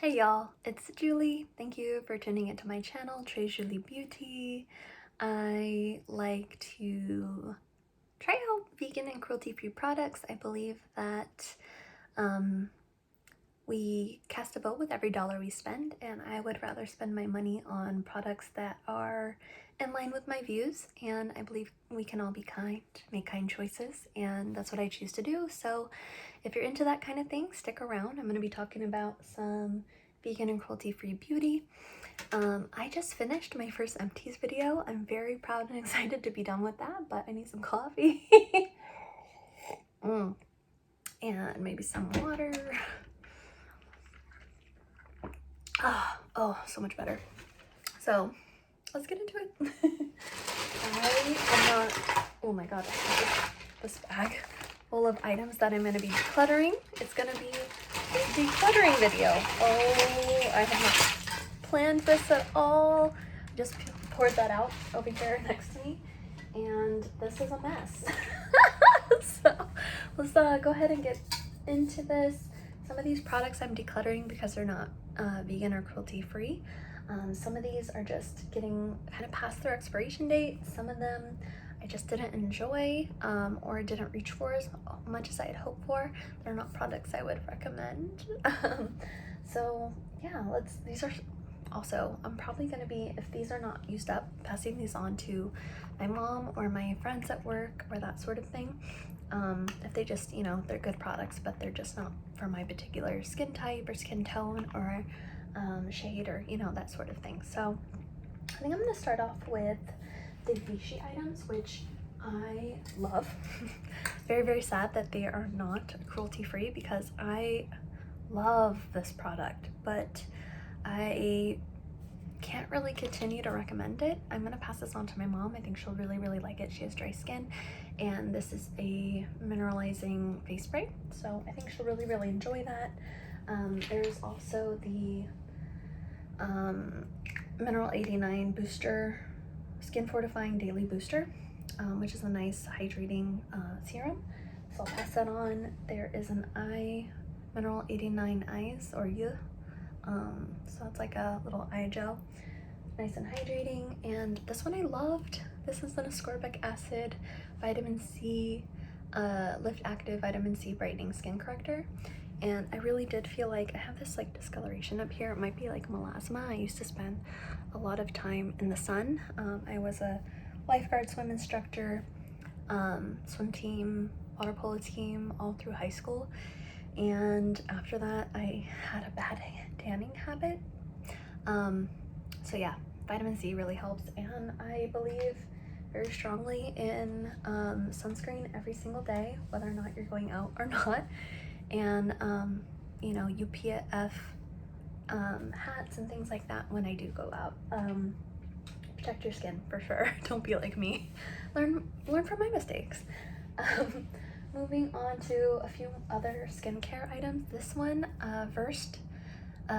Hey y'all, it's Julie. Thank you for tuning into my channel, Julie Beauty. I like to try out vegan and cruelty-free products. I believe that we cast a vote with every dollar we spend, and I would rather spend my money on products that are in line with my views, and I believe we can all be kind, make kind choices, and that's what I choose to do. So if you're into that kind of thing, stick around. I'm going to be talking about some vegan and cruelty-free beauty. I just finished my first empties video. I'm very proud and excited to be done with that, but I need some coffee. And maybe some water. Oh, so much better. So let's get into it. I am not, oh my god, this bag full of items that I'm going to be decluttering. It's going to be a decluttering video. Oh, I have not planned this at all. I just poured that out over here next to me, and this is a mess. So let's go ahead and get into this. Some of these products I'm decluttering because they're not vegan or cruelty free. Some of these are just getting kind of past their expiration date. Some of them I just didn't enjoy or didn't reach for as much as I had hoped for. They're not products I would recommend. So yeah, these are also, I'm probably going to be, if these are not used up, passing these on to my mom or my friends at work or that sort of thing. If they just, they're good products, but they're just not for my particular skin type or skin tone or shade or, that sort of thing. So I think I'm going to start off with the Vichy items, which I love. Very, very sad that they are not cruelty free because I love this product, but I can't really continue to recommend it. I'm gonna pass this on to my mom. I think she'll really, really like it. She has dry skin, and this is a mineralizing face spray, so I think she'll really, really enjoy that. There's also the Mineral 89 Booster Skin Fortifying Daily Booster, which is a nice hydrating serum, so I'll pass that on. There is an Mineral 89 Eyes, or so it's like a little eye gel, nice and hydrating. And this one I loved. This is an ascorbic acid vitamin C lift active vitamin C brightening skin corrector, and I really did feel like I have this like discoloration up here. It might be like melasma. I used to spend a lot of time in the sun. I was a lifeguard swim instructor, swim team, water polo team all through high school, and after that I had a bad tanning habit. So yeah, vitamin C really helps, and I believe very strongly in sunscreen every single day, whether or not you're going out or not, and UPF hats and things like that when I do go out. Protect your skin for sure. Don't be like me. Learn from my mistakes. Moving on to a few other skincare items. This one, Versed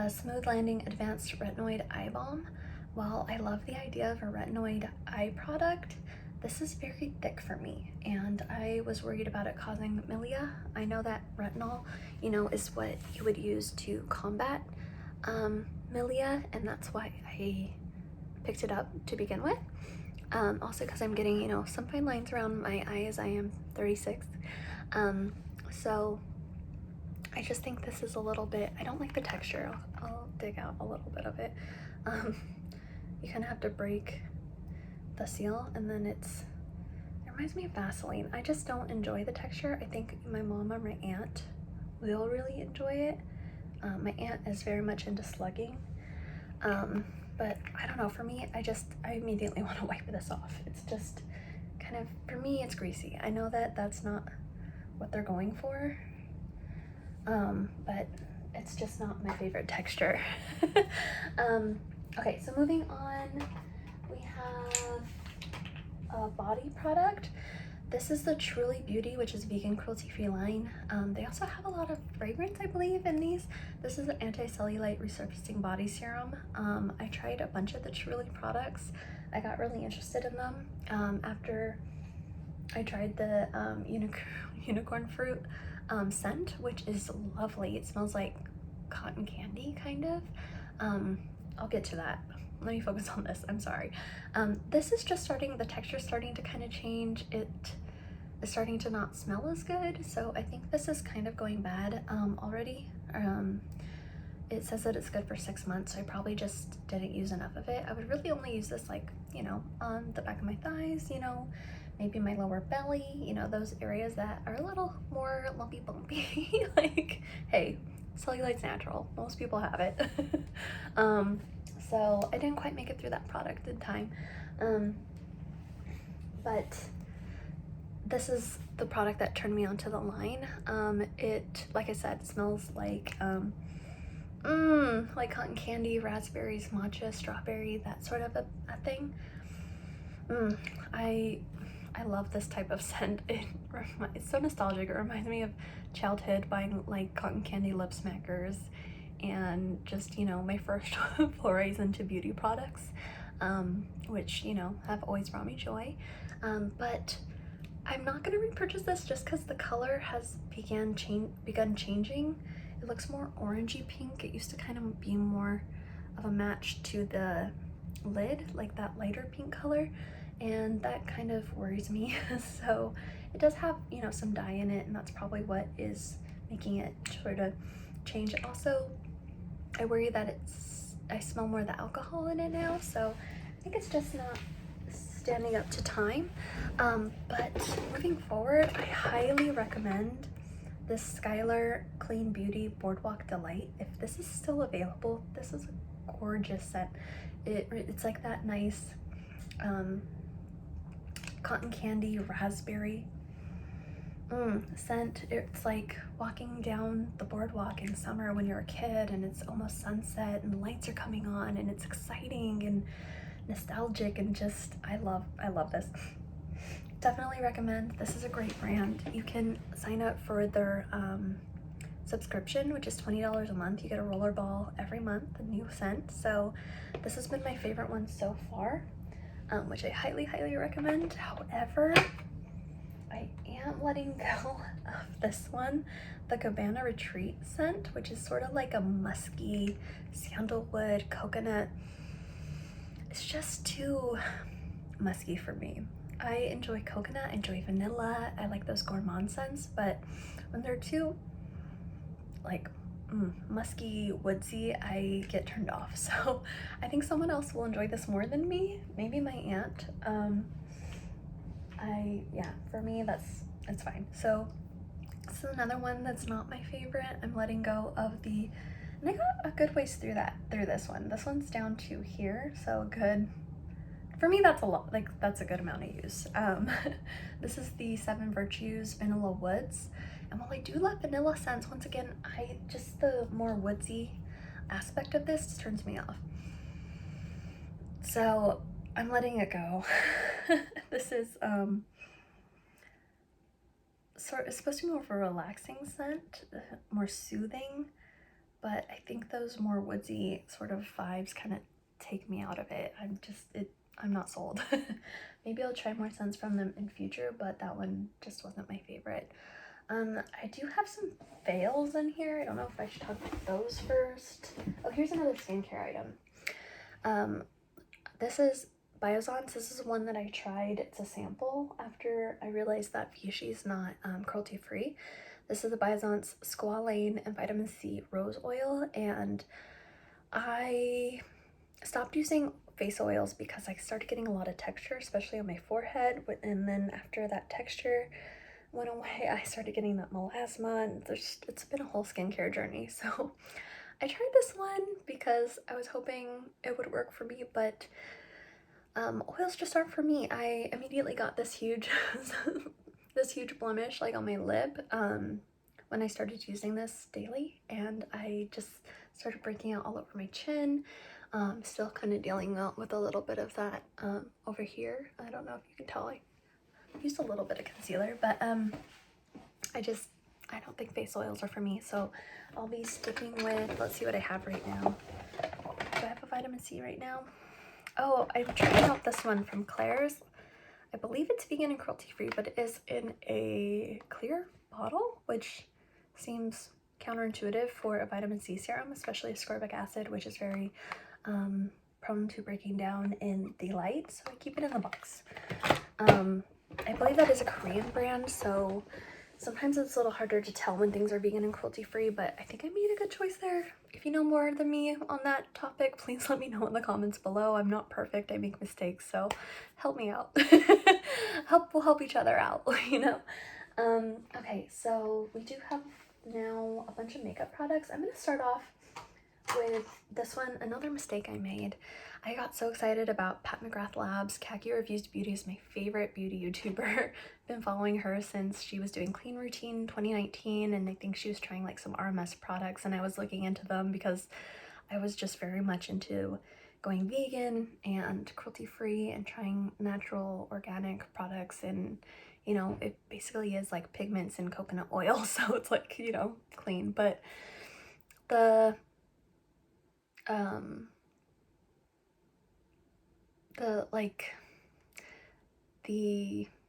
Smooth Landing Advanced Retinoid Eye Balm. While I love the idea of a retinoid eye product, this is very thick for me, and I was worried about it causing milia. I know that retinol, is what you would use to combat milia, and that's why I picked it up to begin with. Also because I'm getting, some fine lines around my eyes. I am 36. So I just think this is a little bit, I don't like the texture. I'll dig out a little bit of it. You kind of have to break the seal, and then it reminds me of Vaseline. I just don't enjoy the texture. I think my mom or my aunt will really enjoy it. My aunt is very much into slugging. But I don't know, for me, I immediately want to wipe this off. It's just kind of, for me, it's greasy. I know that that's not what they're going for, but it's just not my favorite texture. Okay, so moving on, we have a body product. This is the Truly Beauty, which is vegan cruelty-free line. They also have a lot of fragrance, I believe, in these. This is an anti-cellulite resurfacing body serum. I tried a bunch of the Truly products. I got really interested in them after I tried the unicorn fruit scent, which is lovely. It smells like cotton candy, kind of. I'll get to that. Let me focus on this, I'm sorry. This is just starting, the texture's starting to kind of change. It is starting to not smell as good, so I think this is kind of going bad already. It says that it's good for 6 months, so I probably just didn't use enough of it. I would really only use this, like, you know, on the back of my thighs, you know, maybe my lower belly, you know, those areas that are a little more lumpy bumpy. Like, hey, cellulite's natural, most people have it. So I didn't quite make it through that product in time, but this is the product that turned me onto the line. It, like I said, smells like cotton candy, raspberries, matcha, strawberry, that sort of a thing. I love this type of scent. It's so nostalgic. It reminds me of childhood, buying like cotton candy lip smackers and just, you know, my first forays into beauty products, which, you know, have always brought me joy. But I'm not gonna repurchase this just because the color has begun changing. It looks more orangey pink. It used to kind of be more of a match to the lid, like that lighter pink color, and that kind of worries me. So it does have, you know, some dye in it, and that's probably what is making it sort of change. Also, I worry that I smell more of the alcohol in it now, so I think it's just not standing up to time. But moving forward, I highly recommend this Skylar Clean Beauty Boardwalk Delight. If this is still available, this is a gorgeous scent. It's like that nice cotton candy raspberry scent. It's like walking down the boardwalk in summer when you're a kid and it's almost sunset and the lights are coming on and it's exciting and nostalgic, and just I love this. Definitely recommend. This is a great brand. You can sign up for their subscription, which is $20 a month. You get a roller ball every month, a new scent. So this has been my favorite one so far, which I highly recommend. However, I am letting go of this one, the Cabana Retreat scent, which is sort of like a musky sandalwood coconut. It's just too musky for me. I enjoy coconut, I enjoy vanilla, I like those gourmand scents, but when they're too like musky, woodsy, I get turned off. So I think someone else will enjoy this more than me, maybe my aunt. Yeah, for me it's fine. So this is another one that's not my favorite. I'm letting go of the, and I got a good ways through this one. This one's down to here, so good. For me, that's a lot, like that's a good amount of use. This is the 7 Virtues Vanilla Woods. And while I do love vanilla scents, once again, the more woodsy aspect of this turns me off. So I'm letting it go. This is it's supposed to be more of a relaxing scent, more soothing, but I think those more woodsy sort of vibes kind of take me out of it. I'm not sold. Maybe I'll try more scents from them in future, but that one just wasn't my favorite. I do have some fails in here. I don't know if I should talk about those first. Oh, here's another skincare item. This is Biossance. This is one that I tried. It's a sample after I realized that Vichy is not cruelty free. This is the Biossance Squalane and Vitamin C Rose Oil, and I stopped using face oils because I started getting a lot of texture, especially on my forehead, and then after that texture went away, I started getting that melasma, and it's been a whole skincare journey. So I tried this one because I was hoping it would work for me, but oils just aren't for me. I immediately got this huge this huge blemish like on my lip when I started using this daily, and I just started breaking out all over my chin. Still kind of dealing with a little bit of that over here. I don't know if you can tell, I used a little bit of concealer, but I don't think face oils are for me, so I'll be sticking with, let's see what I have right now. Do I have a vitamin C right now? Oh, I'm trying out this one from Claire's. I believe it's vegan and cruelty free, but it is in a clear bottle, which seems counterintuitive for a vitamin C serum, especially ascorbic acid, which is very prone to breaking down in the light, so I keep it in the box. I believe that is a Korean brand, so sometimes it's a little harder to tell when things are vegan and cruelty-free, but I think I made a good choice there. If you know more than me on that topic, please let me know in the comments below. I'm not perfect, I make mistakes, so help me out. We'll help each other out, you know? Okay, so we do have now a bunch of makeup products. I'm gonna start off with this one, another mistake I made. I got so excited about Pat McGrath Labs. Khaki Refused Beauty is my favorite beauty YouTuber. Been following her since she was doing Clean Routine 2019, and I think she was trying like some RMS products, and I was looking into them because I was just very much into going vegan and cruelty-free and trying natural organic products, and you know, it basically is like pigments and coconut oil, so it's like, you know, clean. But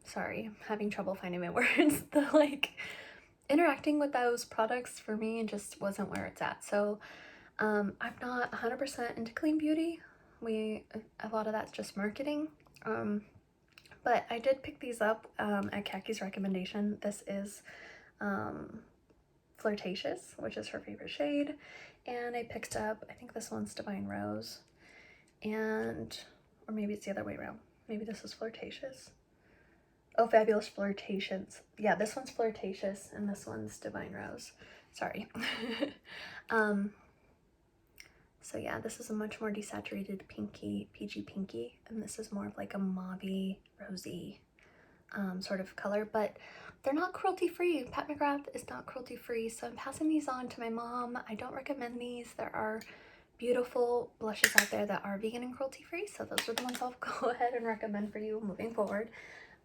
sorry, I'm having trouble finding my words. The like interacting with those products for me just wasn't where it's at. So I'm not 100% into clean beauty. A lot of that's just marketing. But I did pick these up at Kaki's recommendation. This is Flirtatious, which is her favorite shade. And I picked up, I think this one's Divine Rose. Or maybe it's the other way around. Maybe this is Flirtatious. Oh, Fabulous Flirtations. Yeah, this one's Flirtatious and this one's Divine Rose. Sorry. So yeah, this is a much more desaturated peachy pinky, and this is more of like a mauvey, rosy sort of color, but they're not cruelty-free. Pat McGrath is not cruelty-free, so I'm passing these on to my mom. I don't recommend these. There are beautiful blushes out there that are vegan and cruelty-free, so those are the ones I'll go ahead and recommend for you moving forward.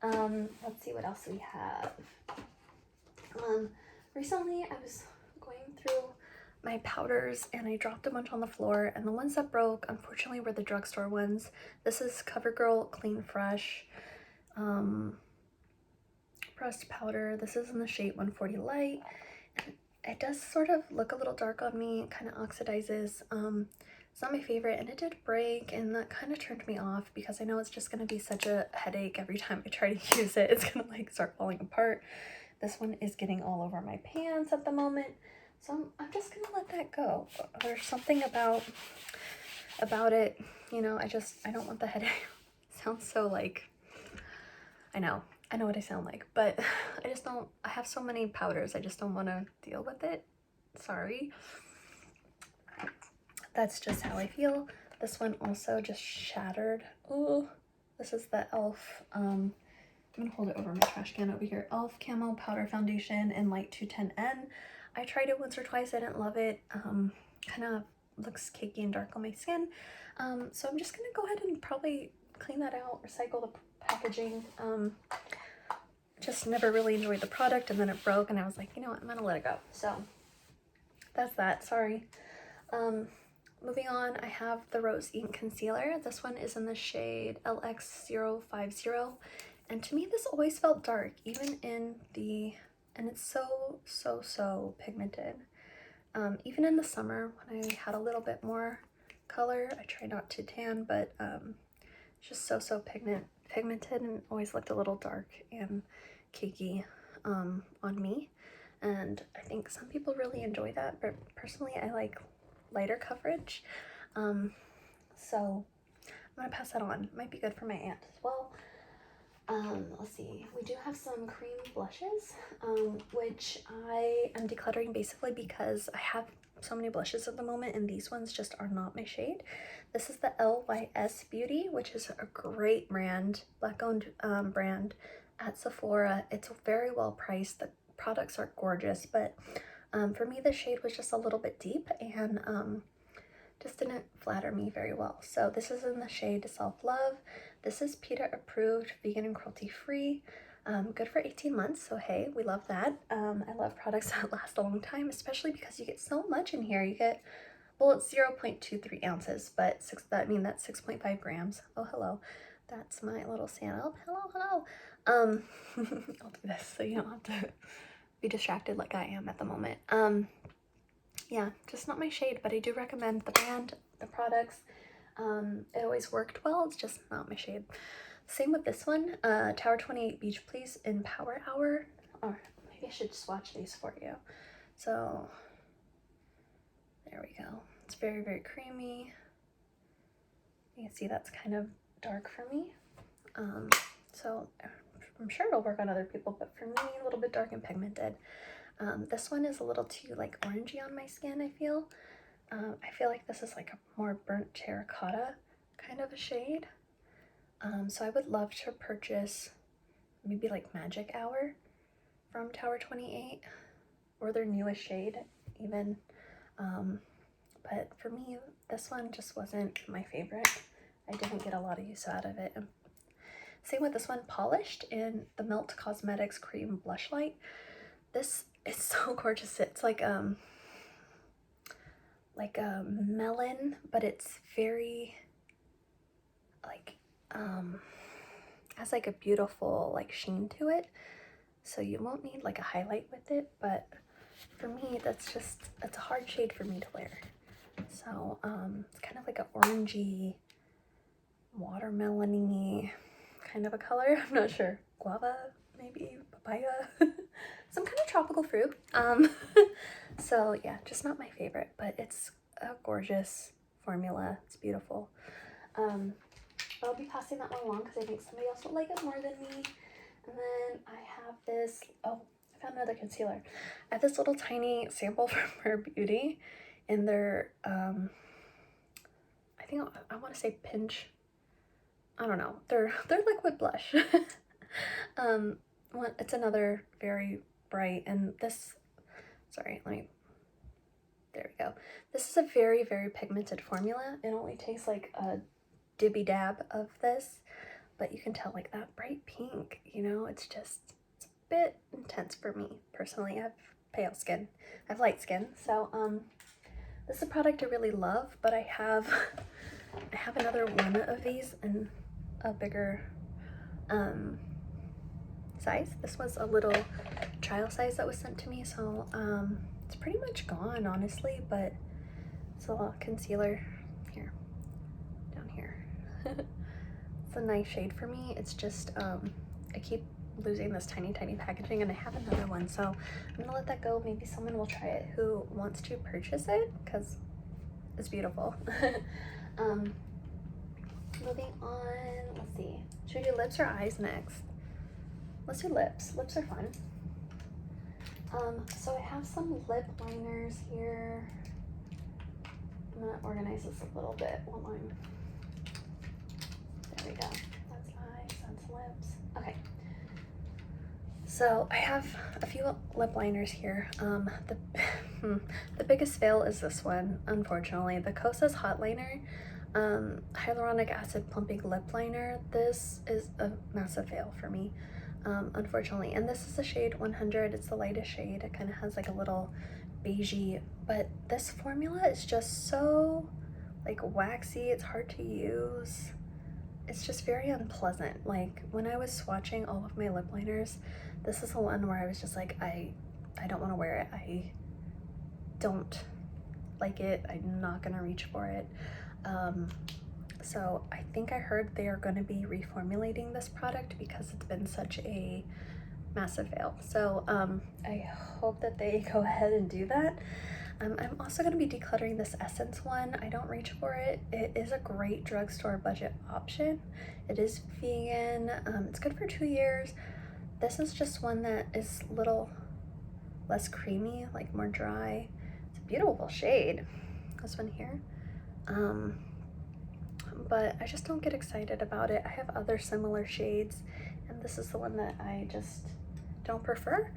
Let's see what else we have. Recently I was going through my powders and I dropped a bunch on the floor, and the ones that broke unfortunately were the drugstore ones. This is CoverGirl Clean Fresh pressed powder. This is in the shade 140 Light. And it does sort of look a little dark on me, kind of oxidizes. It's not my favorite, and it did break, and that kind of turned me off because I know it's just going to be such a headache every time I try to use it. It's going to like start falling apart. This one is getting all over my pants at the moment, so I'm just going to let that go. There's something about it, you know, I don't want the headache. Sounds so like, I know what I sound like, but I have so many powders, I just don't want to deal with it. Sorry. That's just how I feel. This one also just shattered. Oh, this is the e.l.f. I'm gonna hold it over my trash can over here. e.l.f. Camo Powder Foundation in Light 210N. I tried it once or twice, I didn't love it. Kind of looks cakey and dark on my skin. So I'm just gonna go ahead and probably clean that out, recycle the packaging. Just never really enjoyed the product, and then it broke, and I was like, you know what, I'm gonna let it go. So that's that. Sorry. Moving on, I have the Rose Ink Concealer. This one is in the shade LX050, and to me this always felt dark, even in and it's so pigmented. Even in the summer when I had a little bit more color, I try not to tan, but it's just so pigmented and always looked a little dark and cakey on me. And I think some people really enjoy that, but personally I like lighter coverage. So I'm gonna pass that on. It might be good for my aunt as well. Let's see, we do have some cream blushes, which I am decluttering basically because I have so many blushes at the moment, and these ones just are not my shade. This is the LYS Beauty, which is a great brand, black-owned brand at Sephora. It's very well priced. The products are gorgeous, but for me the shade was just a little bit deep and just didn't flatter me very well. So this is in the shade Self Love. This is PETA approved, vegan and cruelty free. Good for 18 months, so hey, we love that. I love products that last a long time, especially because you get so much in here. You get, well, it's 0.23 ounces, but that's 6.5 grams. Oh, hello. That's my little Santa. Oh, hello. I'll do this so you don't have to be distracted like I am at the moment. yeah, just not my shade, but I do recommend the brand, the products. It always worked well, it's just not my shade. Same with this one, Tower 28 Beach Please in Power Hour. Or maybe I should swatch these for you. So there we go. It's very, very creamy. You can see that's kind of dark for me. So I'm sure it'll work on other people, but for me, a little bit dark and pigmented. This one is a little too like orangey on my skin, I feel. I feel like this is like a more burnt terracotta kind of a shade. So I would love to purchase maybe like Magic Hour from Tower 28 or their newest shade even. But for me, this one just wasn't my favorite. I didn't get a lot of use out of it. Same with this one, Polished in the Melt Cosmetics Cream Blush Light. This is so gorgeous. It's like a melon, but it's very like has like a beautiful like sheen to it. So you won't need like a highlight with it, but for me, that's a hard shade for me to wear. So it's kind of like an orangey, watermelon-y kind of a color. I'm not sure. Guava, maybe papaya, some kind of tropical fruit. So yeah, just not my favorite, but it's a gorgeous formula. It's beautiful. I'll be passing that one along because I think somebody else will like it more than me. And then I have this, oh, I found another concealer. I have this little tiny sample from Rare Beauty in their, I think I want to say Pinch. I don't know. They're liquid blush. It's another very bright, and this, sorry, there we go. This is a very, very pigmented formula. It only takes like a dibby dab of this, but you can tell like that bright pink, you know, it's a bit intense for me personally. I have pale skin, I have light skin, so this is a product I really love, but I have another one of these in a bigger size. This was a little trial size that was sent to me, so it's pretty much gone honestly, but it's a little concealer here, down here. It's a nice shade for me. It's just I keep losing this tiny packaging, and I have another one, so I'm gonna let that go. Maybe someone will try it who wants to purchase it because it's beautiful. Moving on, let's see, should we do lips or eyes next? Let's do lips. Lips are fun. So I have some lip liners here. I'm gonna organize this a little bit while there we go. That's eyes, that's lips. Okay. So I have a few lip liners here. The biggest fail is this one, unfortunately. The Kosas Hot Liner, Hyaluronic Acid Plumping Lip Liner. This is a massive fail for me, unfortunately. And this is the shade 100. It's the lightest shade. It kind of has like a little beigey, but this formula is just so like waxy. It's hard to use. It's just very unpleasant. Like when I was swatching all of my lip liners, this is the one where I was just like, I don't want to wear it. I don't like it. I'm not gonna reach for it. So I think I heard they are going to be reformulating this product because it's been such a massive fail. So I hope that they go ahead and do that. I'm also going to be decluttering this Essence one. I don't reach for it. It is a great drugstore budget option. It is vegan. It's good for 2 years. This is just one that is a little less creamy, like more dry. It's a beautiful shade, this one here. But I just don't get excited about it. I have other similar shades, and this is the one that I just don't prefer.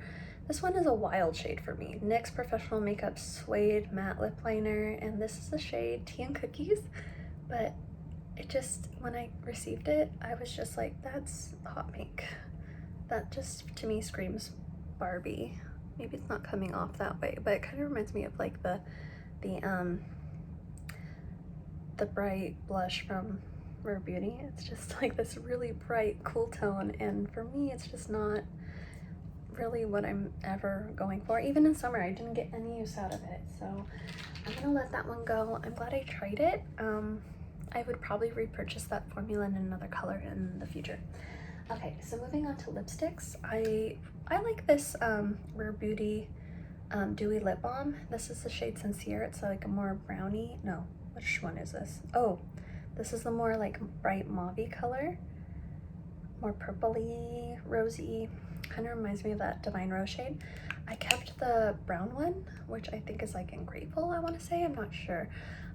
This one is a wild shade for me. NYX Professional Makeup Suede Matte Lip Liner, and this is the shade Tea and Cookies. But it just, when I received it, I was just like, that's hot pink. That just, to me, screams Barbie. Maybe it's not coming off that way, but it kind of reminds me of like the bright blush from Rare Beauty. It's just like this really bright, cool tone, and for me, it's just not really what I'm ever going for. Even in summer, I didn't get any use out of it. So I'm gonna let that one go. I'm glad I tried it. I would probably repurchase that formula in another color in the future. Okay, so moving on to lipsticks. I like this Rare Beauty Dewy Lip Balm. This is the shade Sincere. It's like a more brownie. No, which one is this? Oh, this is the more like bright mauve color. More purpley, rosy. Kind of reminds me of that Divine Rose shade. I kept the brown one, which I think is like in Grateful, I want to say. I'm not sure.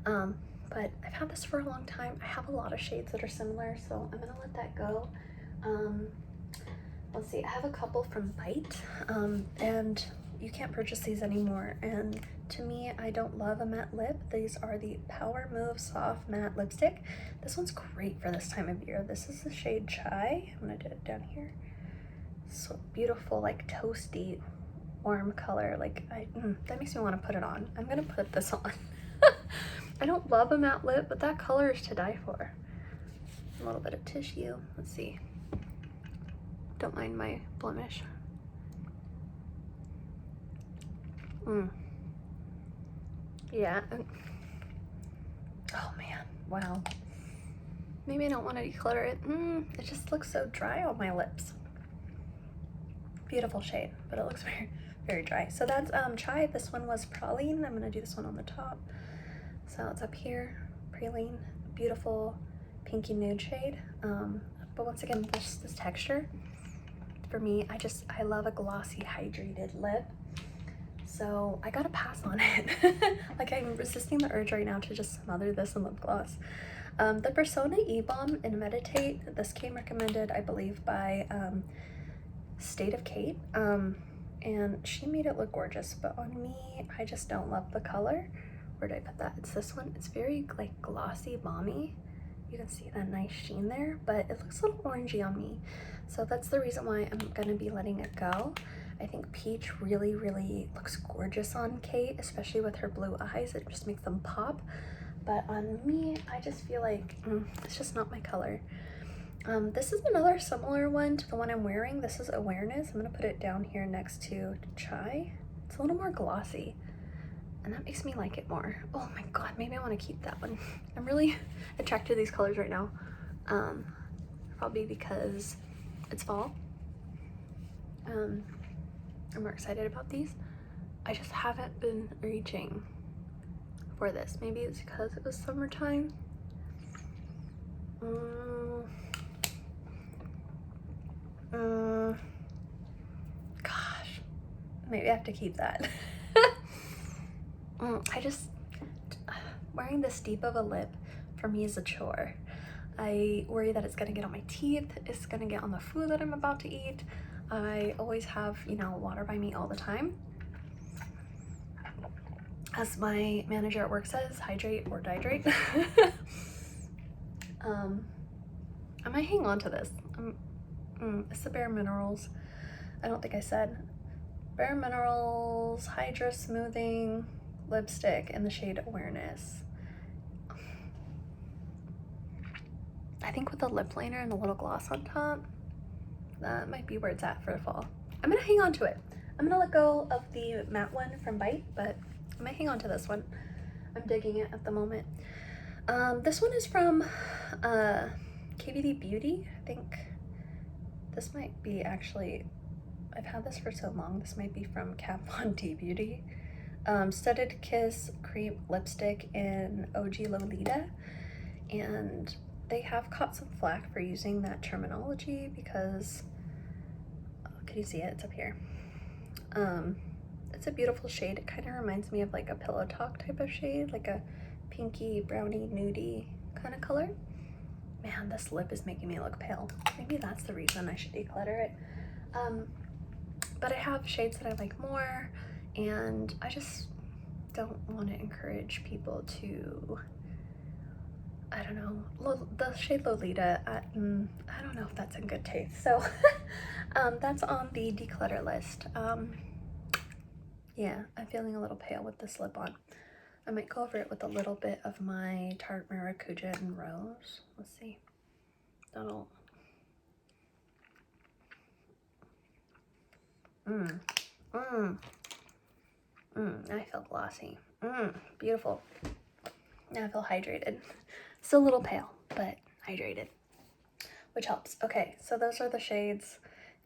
But I've had this for a long time. I have a lot of shades that are similar, so I'm gonna let that go. Let's see, I have a couple from Bite, and you can't purchase these anymore. And to me, I don't love a matte lip. These are the Power Move Soft Matte Lipstick. This one's great for this time of year. This is the shade Chai. I'm gonna do it down here. So beautiful, like toasty, warm color. Like that makes me want to put it on. I'm gonna put this on. I don't love a matte lip, but that color is to die for. A little bit of tissue. Let's see. Don't mind my blemish. Yeah. Oh man, wow. Maybe I don't want to declutter it. It just looks so dry on my lips. Beautiful shade, but it looks very, very dry. So that's Chai. This one was Praline. I'm gonna do this one on the top. So it's up here, Praline, beautiful pinky nude shade. But once again, this texture, for me, I love a glossy, hydrated lip. So I gotta pass on it. Like I'm resisting the urge right now to just smother this in lip gloss. The Persona E-Balm in Meditate, this came recommended, I believe, by State of Kate. And she made it look gorgeous, but on me, I just don't love the color. Where did I put that? It's this one. It's very like glossy, balmy. You can see that nice sheen there, but it looks a little orangey on me. So that's the reason why I'm gonna be letting it go. I think Peach really, really looks gorgeous on Kate, especially with her blue eyes. It just makes them pop. But on me, I just feel like it's just not my color. This is another similar one to the one I'm wearing. This is Awareness. I'm gonna put it down here next to Chai. It's a little more glossy, and that makes me like it more. Oh my god, maybe I want to keep that one. I'm really attracted to these colors right now. Probably because it's fall. I'm more excited about these. I just haven't been reaching for this. Maybe it's because it was summertime. Gosh, maybe I have to keep that. Wearing this deep of a lip for me is a chore. I worry that it's gonna get on my teeth, it's gonna get on the food that I'm about to eat. I always have, you know, water by me all the time. As my manager at work says, hydrate or dihydrate. I might hang on to this. It's the Bare Minerals. I don't think I said. Bare Minerals Hydra Smoothing Lipstick in the shade Awareness. I think with the lip liner and the little gloss on top, that might be where it's at for the fall. I'm gonna hang on to it. I'm gonna let go of the matte one from Bite, but I might hang on to this one. I'm digging it at the moment. This one is from KVD Beauty. I think this might be actually, I've had this for so long, this might be from Kat Von D Beauty. Studded Kiss Cream Lipstick in OG Lolita. And they have caught some flack for using that terminology because, can you see it? It's up here. It's a beautiful shade. It kind of reminds me of like a Pillow Talk type of shade, like a pinky, brownie, nudie kind of color. Man, this lip is making me look pale. Maybe that's the reason I should declutter it. But I have shades that I like more, and I just don't want to encourage people to, I don't know, the shade Lolita, I don't know if that's in good taste. So that's on the declutter list. Yeah, I'm feeling a little pale with this lip on. I might go over it with a little bit of my Tarte Maracuja and Rose. Let's see. That'll... Mmm. Mmm. Mmm. I feel glossy. Mmm. Beautiful. Now I feel hydrated. Still a little pale, but hydrated, which helps. Okay, so those are the shades.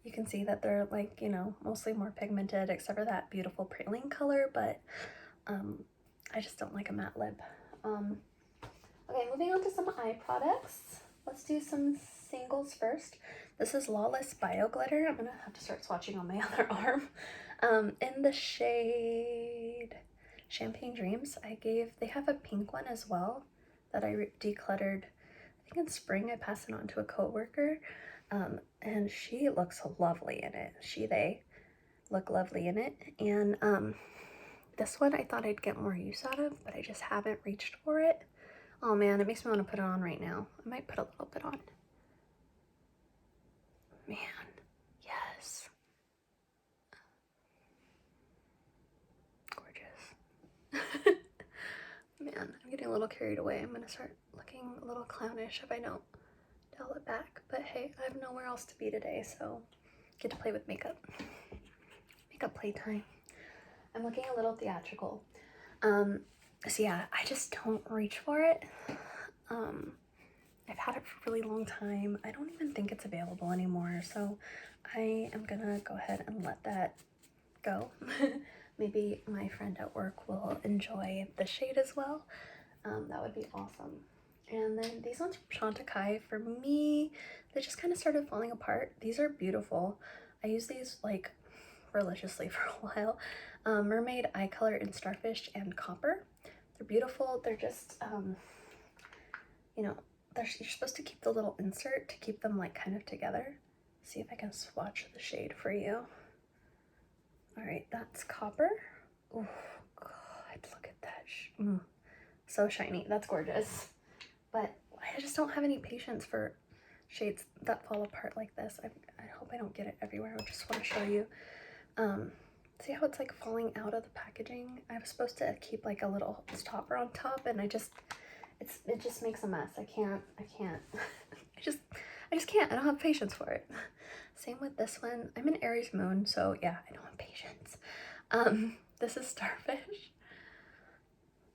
You can see that they're like, you know, mostly more pigmented, except for that beautiful praline color, but I just don't like a matte lip. Okay, moving on to some eye products. Let's do some singles first. This is Lawless Bio Glitter. I'm gonna have to start swatching on my other arm. In the shade Champagne Dreams, they have a pink one as well that I decluttered. I think in spring I passed it on to a coworker, and she looks lovely in it. They look lovely in it, and this one I thought I'd get more use out of, but I just haven't reached for it. Oh man, it makes me want to put it on right now. I might put a little bit on. Man, yes. Gorgeous. Man, I'm getting a little carried away. I'm gonna start looking a little clownish if I don't dial it back. But hey, I have nowhere else to be today, so get to play with makeup. Makeup playtime. I'm looking a little theatrical. So yeah, I just don't reach for it. I've had it for a really long time. I don't even think it's available anymore, so I am gonna go ahead and let that go. Maybe my friend at work will enjoy the shade as well. That would be awesome. And then these ones from Chantecaille, for me, they just kind of started falling apart. These are beautiful. I use these like religiously for a while. Mermaid Eye Color in Starfish and Copper. They're beautiful. They're just, you know, you're supposed to keep the little insert to keep them like kind of together. See if I can swatch the shade for you. All right, that's Copper. Oh God, look at that. So shiny. That's gorgeous. But I just don't have any patience for shades that fall apart like this. I hope I don't get it everywhere. I just want to show you. See how it's like falling out of the packaging? I was supposed to keep like a little stopper on top, and it just makes a mess. I can't. I just can't. I don't have patience for it. Same with this one. I'm an Aries moon, so yeah, I don't have patience. This is Starfish,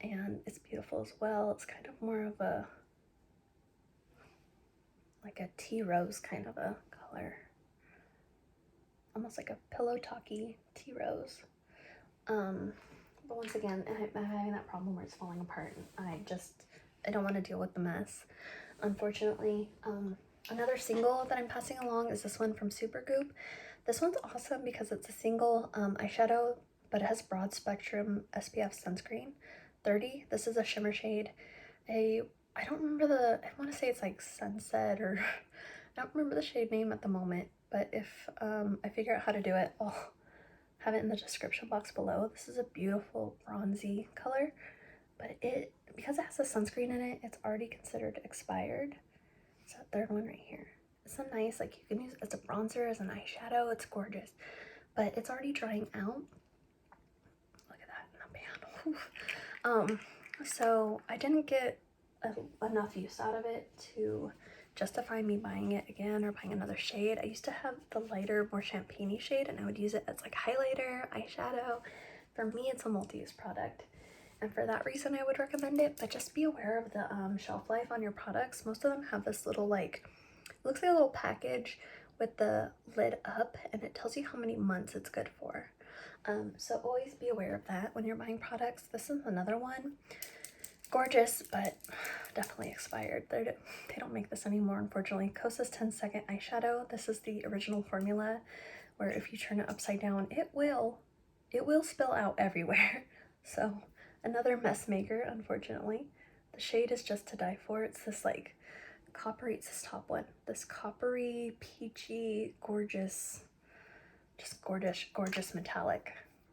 and it's beautiful as well. It's kind of more of a like a tea rose kind of a color, almost like a pillow talky tea rose. But once again, I'm having that problem where it's falling apart, and I don't want to deal with the mess, unfortunately. Another single that I'm passing along is this one from Supergoop. This one's awesome because it's a single eyeshadow, but it has broad spectrum SPF sunscreen, 30. This is a shimmer shade. I don't remember I want to say it's like Sunset, or I don't remember the shade name at the moment, but if I figure out how to do it, I'll have it in the description box below. This is a beautiful bronzy color, but because it has a sunscreen in it, it's already considered expired. It's that third one right here. It's so nice, like you can use it as a bronzer, as an eyeshadow. It's gorgeous, but it's already drying out. Look at that, not bad. So I didn't get enough use out of it to justify me buying it again or buying another shade. I used to have the lighter, more champagne-y shade, and I would use it as like highlighter, eyeshadow. For me, it's a multi-use product, and for that reason I would recommend it. But just be aware of the shelf life on your products. Most of them have this little like, it looks like a little package with the lid up, and it tells you how many months it's good for. So always be aware of that when you're buying products. This is another one. Gorgeous, but definitely expired. They don't make this anymore, unfortunately. Kosas 10 Second Eyeshadow. This is the original formula, where if you turn it upside down, it will spill out everywhere. So another mess maker, unfortunately. The shade is just to die for. It's this like coppery, it's this top one. This coppery, peachy, gorgeous, just gorgeous metallic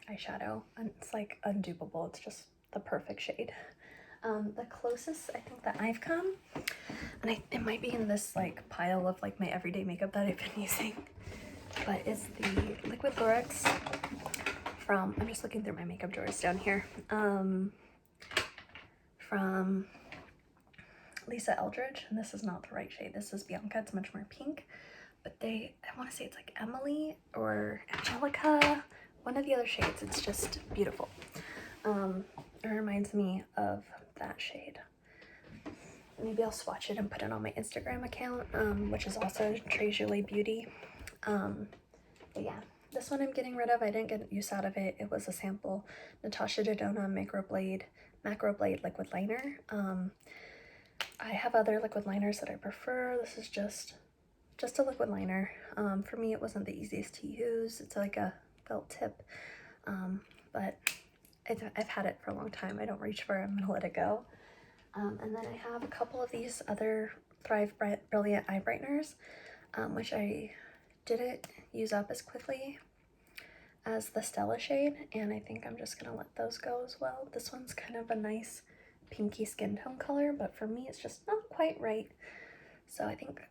eyeshadow. And it's like undupable. It's just the perfect shade. The closest I think that I've come, and it might be in this like pile of like my everyday makeup that I've been using, but it's the Liquid Lurex from, I'm just looking through my makeup drawers down here, from Lisa Eldridge, and this is not the right shade. This is Bianca. It's much more pink, but I want to say it's like Emily or Angelica, one of the other shades. It's just beautiful. It reminds me of that shade. Maybe I'll swatch it and put it on my Instagram account, which is also Treasury Beauty. But yeah, this one I'm getting rid of. I didn't get use out of it. It was a sample Natasha Denona Macro Blade liquid liner. I have other liquid liners that I prefer. This is just a liquid liner. For me, it wasn't the easiest to use. It's like a felt tip, but I've had it for a long time. I don't reach for it. I'm gonna let it go. And then I have a couple of these other Thrive Brilliant Eye Brighteners, which I didn't use up as quickly as the Stella shade, and I think I'm just gonna let those go as well. This one's kind of a nice pinky skin tone color, but for me it's just not quite right. So I think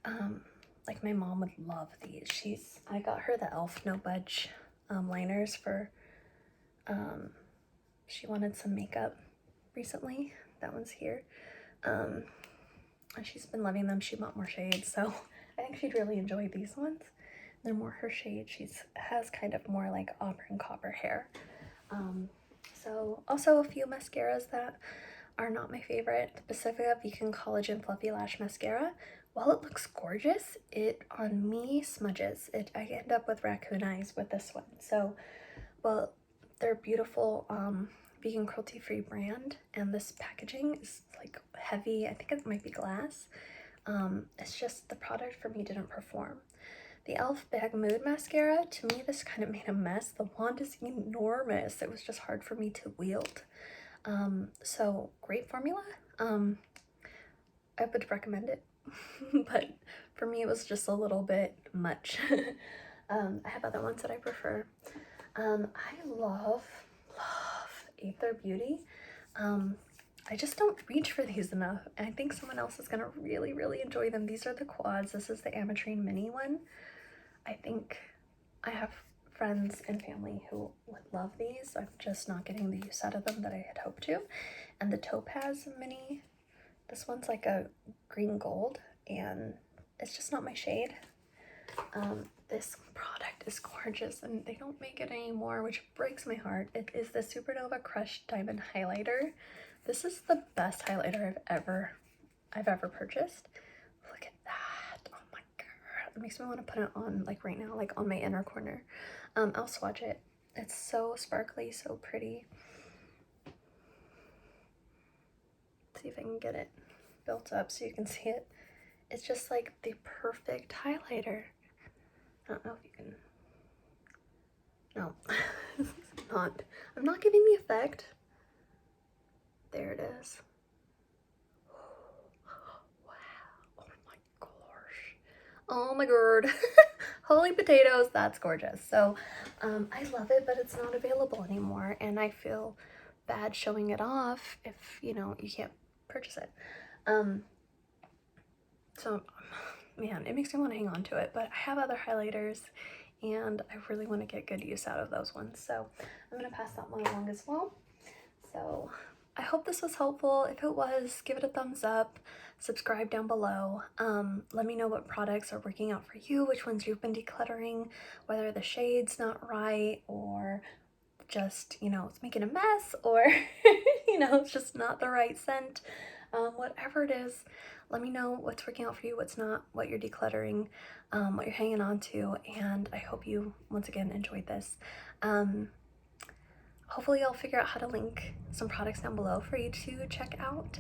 like my mom would love these. I got her the e.l.f. No Budge liners for she wanted some makeup recently. That one's here. And she's been loving them. She bought more shades, so I think she'd really enjoy these ones. They're more her shade. Has kind of more like auburn copper hair. So also a few mascaras that are not my favorite. The Pacifica Vegan Collagen Fluffy Lash Mascara. While it looks gorgeous, it on me smudges. I end up with raccoon eyes with this one. So, well, they're beautiful vegan cruelty-free brand, and this packaging is like heavy. I think it might be glass. It's just the product for me didn't perform. The e.l.f. Bag Mood Mascara, to me this kind of made a mess. The wand is enormous. It was just hard for me to wield. So great formula. I would recommend it, but for me it was just a little bit much. I have other ones that I prefer. I love Aether Beauty. I just don't reach for these enough. I think someone else is gonna really, really enjoy them. These are the quads. This is the Ametrine Mini one. I think I have friends and family who would love these. I'm just not getting the use out of them that I had hoped to. And the Topaz Mini, this one's like a green gold, and it's just not my shade. This product is gorgeous, and they don't make it anymore, which breaks my heart. It is the Supernova Crush Diamond Highlighter. This is the best highlighter I've ever purchased. Look at that. Oh my god. It makes me want to put it on like right now, like on my inner corner. I'll swatch it. It's so sparkly, so pretty. Let's see if I can get it built up so you can see it. It's just like the perfect highlighter. I don't know if you can. No, I'm not giving the effect. There it is. Wow. Oh my gosh. Oh my god. Holy potatoes, that's gorgeous. So I love it, but it's not available anymore, and I feel bad showing it off if you can't purchase it. So man, it makes me want to hang on to it, but I have other highlighters and I really want to get good use out of those ones, so I'm going to pass that one along as well. So I hope this was helpful. If it was, give it a thumbs up, subscribe down below. Let me know what products are working out for you, which ones you've been decluttering, whether the shade's not right or just, it's making a mess, or, it's just not the right scent. Whatever it is, let me know what's working out for you, what's not, what you're decluttering, what you're hanging on to, and I hope you, once again, enjoyed this. Hopefully I'll figure out how to link some products down below for you to check out.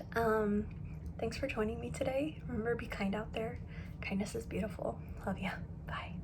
Thanks for joining me today. Remember, be kind out there. Kindness is beautiful. Love ya. Bye.